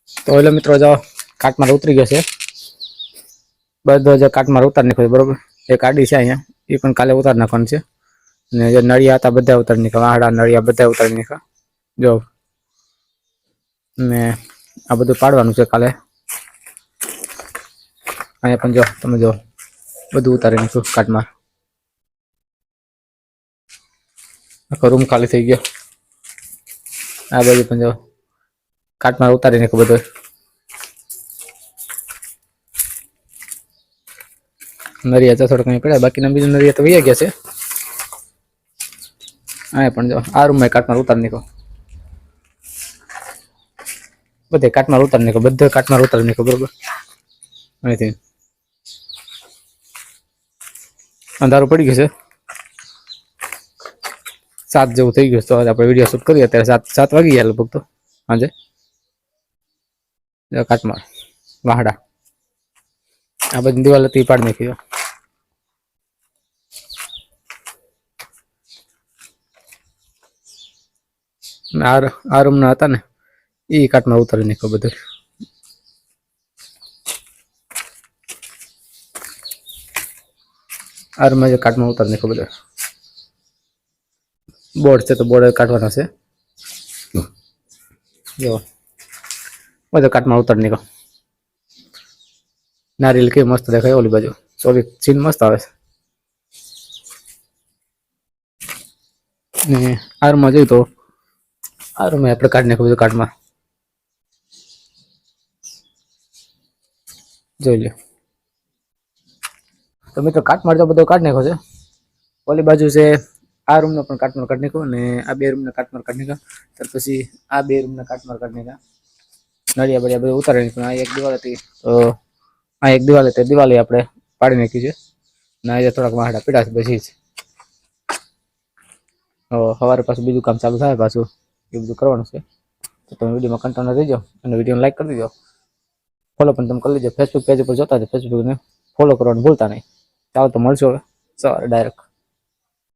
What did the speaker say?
તો એટલે મિત્રો જો કાટમાળ ઉતરી ગયો છે, બધો જે કાટમાળ ઉતારી નાખ્યો બરોબર. એક આડી છે અહીંયા, એ પણ કાલે ઉતારી નાખવાનું છે. અને જે નળિયા હતા બધા ઉતારી નાખ્યા, વાહડા નળિયા બધા ઉતારી નાખ્યા જો. ને આ બધું પાડવાનું છે કાલે. અહીંયા પણ જો તમે જો બધું ઉતારી નાખ્યું કાટમાળ. આખો રૂમ ખાલી થઈ ગયો. આ બાજુ પણ જો કાટમાળ ઉતારી નાખ્યું બધું. નરિયા તો થોડું કઈ પડ્યા, બાકીના બીજું નરિયા તો વૈયા ગયા છે. અહીંયા પણ જો આ રૂમમાં કાટમાળ ઉતારી નાખ્યો, બધે કાટમાળ ઉતારી નાખ્યો, બધે કાટમાળ ઉતારી નાખ્યો બરોબર. અહીંથી અંધારું પડી ગયું છે, 7 જેવું થઈ ગયું. તો આપણે વિડીયો શૂટ કરીએ અત્યારે 7 વાગી ગયા લગભગ. તો સાંજે કાટમાળ વાહડા આ બધી દિવાલ હતી પાડી નાખી. આ રૂમ ના હતા ને એ કાટમાળ ઉતારી નાખ્યો બધું. આ રૂમમાં જે કાટમાળ ઉતારી નાખ્યો બધું. બોર્ડ છે તો બોર્ડ કાઢવાના છે જો. બધો કાટમાળ ઉતારી નાખ્યો. નારિયેલ કેવી મસ્ત દેખાય ઓલી બાજુ, સોરી સીન મસ્ત આવે છે. ને આ રૂમમાં જોયું તો આ રૂમમાં આપણે કાઢી નાખ્યું બધું કાટમાળ જોઈ લો. તો મિત્રો કાટમાળ તો બધો કાઢી નાખ્યો છે. ઓલી બાજુ છે આ રૂમનો પણ કાટમાળ કાઢી નાખ્યો, અને આ 2 રૂમના કાટમાળ કાઢી નાખ્યા. ત્યાર પછી આ 2 રૂમના કાટમાળ કાઢી નાખ્યા. નળિયા બળિયા બધું ઉતારી નાખ્યું. આ એક દિવાલ હતી તો આ એક દિવાલ હતી, દિવાલે આપણે પાડી નાખી છે. ને આજે થોડાક વાહડા પીડા છે પછી જ સવારે પાછું બીજું કામ ચાલુ થાય, પાછું એ બધું કરવાનું છે. તો તમે વિડીયોમાં કન્ટિન્યુ રહી જાઓ અને વિડીયોને લાઈક કરી દેજો. ફોલો પણ તમે કરી લેજો. ફેસબુક પેજ ઉપર જોતા હોય ફેસબુકને ફોલો કરવાનું ભૂલતા નહીં. ચાલો તો મળશું હવે સવારે ડાયરેક્ટ.